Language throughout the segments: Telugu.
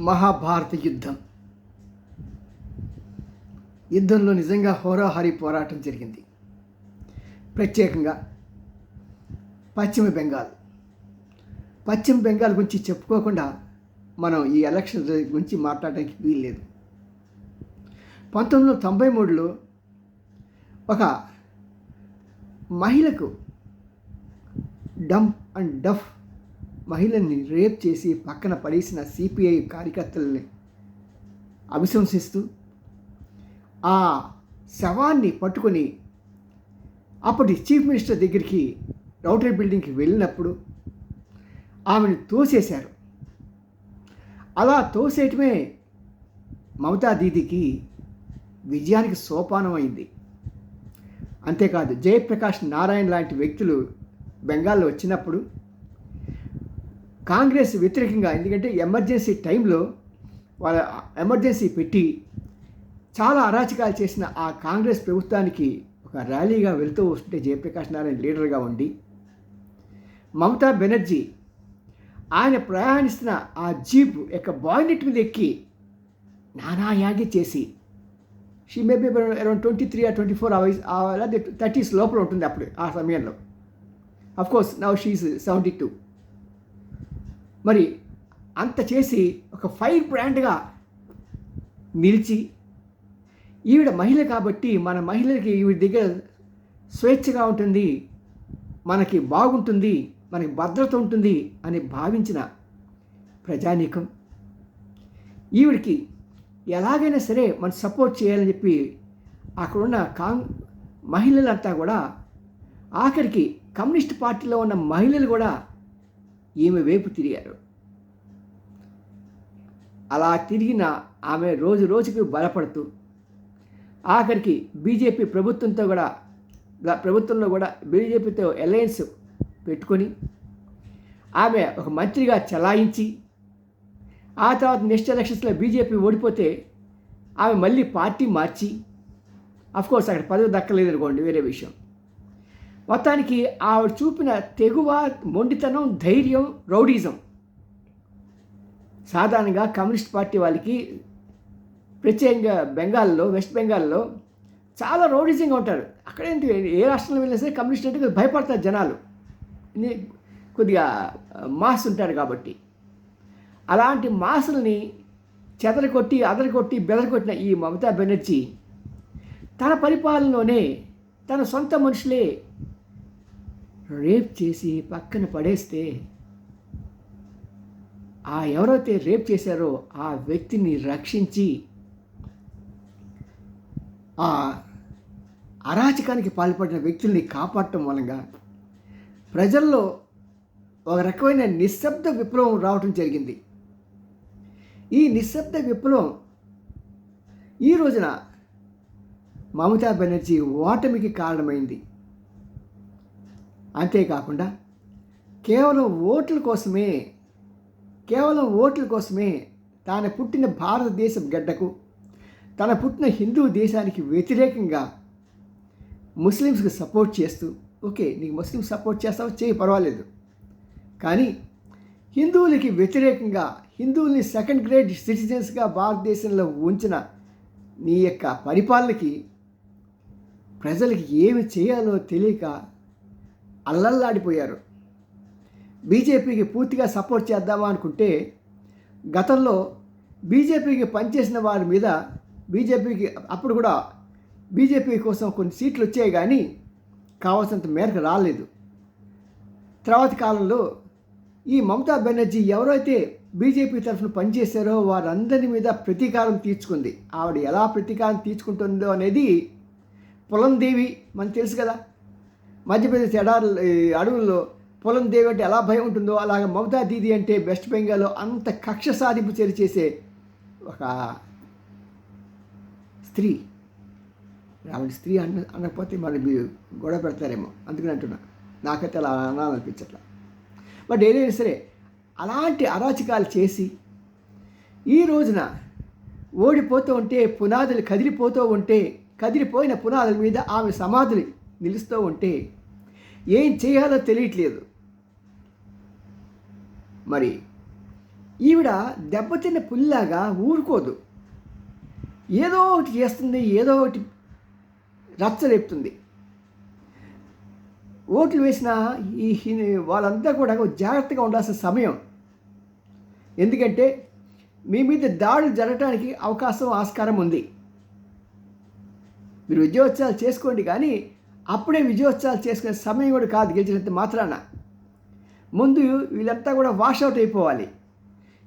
మహాభారత యుద్ధంలో నిజంగా హోరాహరి పోరాటం జరిగింది. ప్రత్యేకంగా పశ్చిమ బెంగాల్ గురించి చెప్పుకోకుండా మనం ఈ ఎలక్షన్ గురించి మాట్లాడడానికి వీల్లేదు. 1993లో ఒక మహిళకు డంప్ అండ్ డఫ్ మహిళల్ని రేప్ చేసి పక్కన పడేసిన సిపిఐ కార్యకర్తలని అభిశంసిస్తూ ఆ శవాన్ని పట్టుకొని అప్పటి చీఫ్ మినిస్టర్ దగ్గరికి రౌటర్ బిల్డింగ్కి వెళ్ళినప్పుడు ఆమెను తోసేశారు. అలా తోసేయటమే మమతా దీదీకి విజయానికి సోపానం అయింది. అంతేకాదు, జయప్రకాష్ నారాయణ లాంటి వ్యక్తులు బెంగాల్లో వచ్చినప్పుడు కాంగ్రెస్ వ్యతిరేకంగా, ఎందుకంటే ఎమర్జెన్సీ టైంలో వాళ్ళ ఎమర్జెన్సీ పెట్టి చాలా అరాచకాలు చేసిన ఆ కాంగ్రెస్ ప్రభుత్వానికి ఒక ర్యాలీగా వెళ్తూ వస్తుంటే జయప్రకాష్ నారాయణ లీడర్గా ఉండి మమతా బెనర్జీ ఆయన ప్రయాణిస్తున్న ఆ జీప్ యొక్క బాయినెట్ మీద ఎక్కి నానా యాగి చేసి, షీ మేబీ అరౌండ్ 23 or 24 అలాగే 30s లోపల ఉంటుంది అప్పుడు ఆ సమయంలో. Of course now she's 72. మరి అంత చేసి ఒక ఫైర్ బ్రాండ్గా నిలిచి, ఈవిడ మహిళ కాబట్టి మన మహిళలకి ఈవిడ దగ్గర స్వేచ్ఛగా ఉంటుంది, మనకి బాగుంటుంది, మనకి భద్రత ఉంటుంది అని భావించిన ప్రజానీకం ఈవిడికి ఎలాగైనా సరే మనం సపోర్ట్ చేయాలని చెప్పి అక్కడున్న మహిళలంతా కూడా, ఆఖరికి కమ్యూనిస్ట్ పార్టీలో ఉన్న మహిళలు కూడా ఈమె వైపు తిరిగారు. అలా తిరిగిన ఆమె రోజు రోజుకి బలపడుతూ ఆఖరికి ప్రభుత్వంలో కూడా బీజేపీతో అలయన్స్ పెట్టుకొని ఆమె ఒక మంత్రిగా చలాయించి, ఆ తర్వాత నెక్స్ట్ ఎలక్షన్స్లో బీజేపీ ఓడిపోతే ఆమె మళ్ళీ పార్టీ మార్చి, అఫ్కోర్స్ అక్కడ పదవి దక్కలేదు అనుకోండి, వేరే విషయం. మొత్తానికి ఆవిడ చూపిన తెగువ, మొండితనం, ధైర్యం, రౌడీజం సాధారణంగా కమ్యూనిస్ట్ పార్టీ వాళ్ళకి, ప్రత్యేకంగా వెస్ట్ బెంగాల్లో చాలా రౌడీజంగా ఉంటారు. అక్కడేంటి, ఏ రాష్ట్రంలో వెళ్ళినా సరే కమ్యూనిస్ట్ అంటే భయపడతారు జనాలు, కొద్దిగా మాస్ ఉంటారు కాబట్టి. అలాంటి మాసుల్ని అదరకొట్టి బెదరకొట్టిన ఈ మమతా బెనర్జీ తన పరిపాలనలోనే తన సొంత మనుషులే రేప్ చేసి పక్కన పడేస్తే, ఆ ఎవరైతే రేప్ చేశారో ఆ వ్యక్తిని రక్షించి ఆ అరాచకానికి పాల్పడిన వ్యక్తుల్ని కాపాడటం మూలంగా ప్రజల్లో ఒక రకమైన నిశ్శబ్ద విప్లవం రావటం జరిగింది. ఈ నిశ్శబ్ద విప్లవం ఈ రోజున మమతా బెనర్జీ ఓటమికి కారణమైంది. అంతేకాకుండా కేవలం ఓట్ల కోసమే తాను పుట్టిన భారతదేశం గడ్డకు, తన పుట్టిన హిందూ దేశానికి వ్యతిరేకంగా ముస్లిమ్స్కి సపోర్ట్ చేస్తూ, ఓకే నీకు ముస్లిం సపోర్ట్ చేస్తావు చేయి పర్వాలేదు, కానీ హిందువులకి వ్యతిరేకంగా హిందువుల్ని సెకండ్ గ్రేడ్ సిటిజన్స్గా భారతదేశంలో ఉంచిన నీ యొక్క పరిపాలనకి ప్రజలకి ఏమి చేయాలో తెలియక అల్లల్లాడిపోయారు. బీజేపీకి పూర్తిగా సపోర్ట్ చేద్దామా అనుకుంటే, గతంలో బీజేపీకి పనిచేసిన వారి మీద అప్పుడు కూడా బీజేపీ కోసం కొన్ని సీట్లు వచ్చాయి, కానీ కావాల్సినంత మేరకు రాలేదు. తర్వాత కాలంలో ఈ మమతా బెనర్జీ ఎవరైతే బీజేపీ తరఫున పనిచేశారో వారందరి మీద ప్రతీకారం తీర్చుకుంది. ఆవిడ ఎలా ప్రతీకారం తీర్చుకుంటుందో అనేది పులందేవి మనకు తెలుసు కదా, మధ్యప్రదేశ్ అడవుల్లో పులందేవి అంటే ఎలా భయం ఉంటుందో అలాగే మమతా దీదీ అంటే వెస్ట్ బెంగాల్లో అంత కక్ష సాధింపు చర్య చేసే ఒక స్త్రీ. ఆవిడ స్త్రీ అనకపోతే మరి మీరు గొడవ పెడతారేమో, అందుకని అంటున్నా, నాకైతే అలా అనాలనిపించట్లా. బట్ ఏదైనా సరే అలాంటి అరాచకాలు చేసి ఈ రోజున ఓడిపోతూ ఉంటే, పునాదులు కదిలిపోయిన పునాదుల మీద ఆమె సమాధులు నిలుస్తూ ఉంటే ఏం చేయాలో తెలియట్లేదు. మరి ఈవిడ దెబ్బతిన్న పుల్లాగా ఊరుకోదు. ఏదో ఒకటి చేస్తుంది, ఏదో ఒకటి రచ్చలేపుతుంది. ఓట్లు వేసిన వాళ్ళంతా కూడా జాగ్రత్తగా ఉండాల్సిన సమయం. ఎందుకంటే మీ మీద దాడులు జరగడానికి ఆస్కారం ఉంది. మీరు విజయోత్సవాలు చేసుకోండి, కానీ అప్పుడే విజయోత్సవాలు చేసుకునే సమయం కూడా కాదు గెలిచినంత మాత్రాన. ముందు వీళ్ళంతా కూడా వాషౌట్ అయిపోవాలి.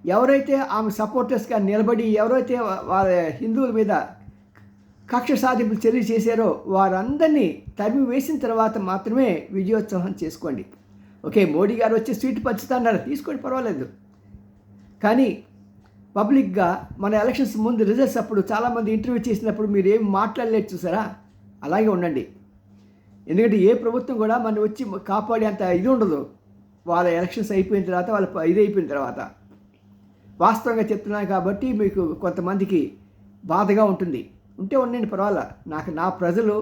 ఎవరైతే ఆమె సపోర్టర్స్గా నిలబడి ఎవరైతే వాళ్ళ హిందువుల మీద కక్ష సాధింపులు చర్య చేశారో వారందరినీ తరిమి వేసిన తర్వాత మాత్రమే విజయోత్సవం చేసుకోండి. ఓకే, మోడీ గారు వచ్చి స్వీట్ పంచుతున్నారు, తీసుకోండి, పర్వాలేదు. కానీ పబ్లిక్గా మన ఎలక్షన్స్ ముందు రిజల్ట్స్ అప్పుడు చాలామంది ఇంటర్వ్యూ చేసినప్పుడు మీరు ఏం మాట్లాడలేదు చూసారా, అలాగే ఉండండి. ఎందుకంటే ఏ ప్రభుత్వం కూడా మనం వచ్చి కాపాడేంత ఇది ఉండదు. వాళ్ళ ఎలక్షన్స్ అయిపోయిన తర్వాత వాళ్ళ ఇది అయిపోయిన తర్వాత. వాస్తవంగా చెప్తున్నాను కాబట్టి మీకు కొంతమందికి బాధగా ఉంటే ఉండండి, పర్వాలా. నా ప్రజలు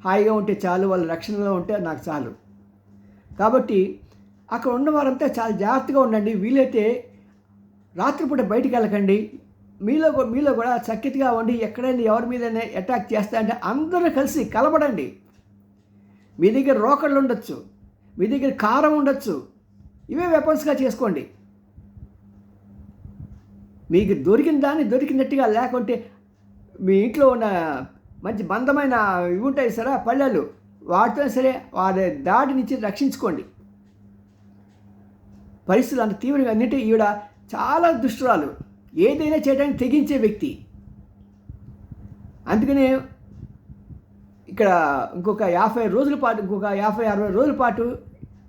హాయిగా ఉంటే చాలు, వాళ్ళ రక్షణలో ఉంటే నాకు చాలు. కాబట్టి అక్కడ ఉన్న వారంతా చాలా జాగ్రత్తగా ఉండండి. వీలైతే రాత్రిపూట బయటికి వెళ్ళకండి. మీలో కూడా చక్కటిగా ఉండి ఎక్కడైనా ఎవరి మీదైనా అటాక్ చేస్తారంటే అందరూ కలిసి కలబడండి. మీ దగ్గర రోకళ్ళు ఉండొచ్చు, మీ దగ్గర కారం ఉండొచ్చు, ఇవే వెపన్స్గా చేసుకోండి. మీకు దొరికిన దాన్ని దొరికినట్టుగా, లేకుంటే మీ ఇంట్లో ఉన్న మంచి బంధమైన ఇవి ఉంటాయి సరే పళ్ళలు, వాటితో సరే వారి దాడి నుంచి రక్షించుకోండి. పరిస్థితులు అంత తీవ్రంగా అన్నింటి ఈవిడ చాలా దుష్టురాలు, ఏదైనా చేయడానికి తెగించే వ్యక్తి. అందుకనే ఇక్కడ ఇంకొక 50 రోజుల పాటు, ఇంకొక 50-60 రోజుల పాటు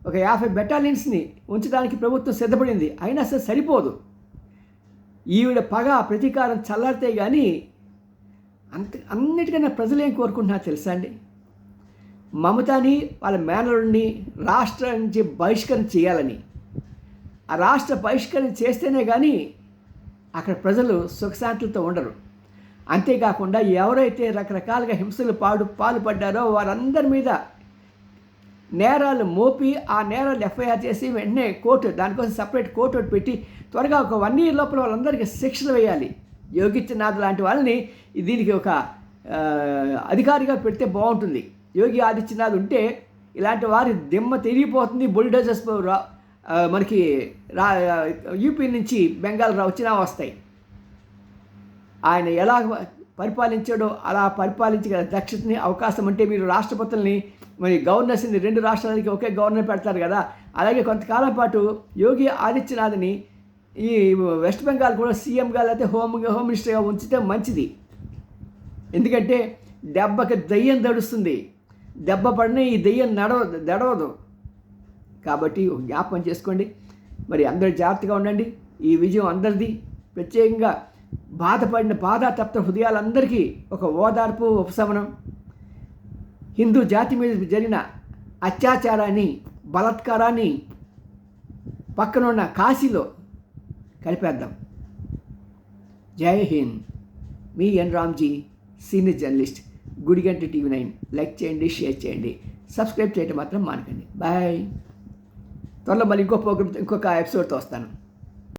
ఒక 50 బెటాలియన్స్ని ఉంచడానికి ప్రభుత్వం సిద్ధపడింది. అయినా సరే సరిపోదు. ఈవిడ పగ ప్రతీకారం చల్లారితే కానీ అన్నిటికన్నా ప్రజలు ఏం కోరుకుంటున్నారో తెలుసా అండి? మమతాని వాళ్ళ మేనరుడిని రాష్ట్రం నుంచి బహిష్కరణ చేయాలని. ఆ రాష్ట్ర బహిష్కరణ చేస్తేనే కానీ అక్కడ ప్రజలు సుఖశాంతులతో ఉండరు. అంతేకాకుండా ఎవరైతే రకరకాలుగా హింసలు పాల్పడ్డారో వారందరి మీద నేరాలు మోపి ఆ నేరాలు ఎఫ్ఐఆర్ చేసి వెంటనే కోర్టు, దానికోసం సపరేట్ కోర్టు ఒకటి పెట్టి త్వరగా ఒక 1 year లోపల వాళ్ళందరికీ శిక్షలు వేయాలి. యోగిత్యనాథ్ లాంటి వాళ్ళని దీనికి ఒక అధికారిగా పెడితే బాగుంటుంది. యోగి ఆదిత్యనాథ్ ఉంటే ఇలాంటి వారి దిమ్మ తిరిగిపోతుంది. బుల్డోజర్స్ మనకి యూపీ నుంచి బెంగాల్ వచ్చినా వస్తాయి. ఆయన ఎలా పరిపాలించాడో అలా పరిపాలించగల దక్షతని, అవకాశం అంటే మీరు రాష్ట్రపతుల్ని మరి గవర్నర్స్ని 2 రాష్ట్రాలకి ఒకే గవర్నర్ పెడతారు కదా, అలాగే కొంతకాలం పాటు యోగి ఆదిత్యనాథ్ని ఈ వెస్ట్ బెంగాల్ కూడా సీఎంగా లేకపోతే హోమ్ మినిస్టర్గా ఉంచితే మంచిది. ఎందుకంటే దెబ్బకి దెయ్యం దడుస్తుంది, దెబ్బ పడిన ఈ దెయ్యం దడవదు. కాబట్టి జ్ఞాపకం చేసుకోండి. మరి అందరూ జాగ్రత్తగా ఉండండి. ఈ విజయం అందరిది. ప్రత్యేకంగా బాధపడిన బాధాతప్త హృదయాలందరికీ ఒక ఓదార్పు, ఉపశమనం. హిందూ జాతి మీద జరిగిన అత్యాచారాన్ని, బలాత్కారాన్ని పక్కనున్న కాశీలో కలిపేద్దాం. జై హింద్. మీ N Ramji, senior journalist, Gudiganta TV9. Like చేయండి, షేర్ చేయండి, సబ్స్క్రైబ్ చేయడం మాత్రం మానకండి. బాయ్. త్వరలో మళ్ళీ ఇంకొక ఎపిసోడ్తో వస్తాను.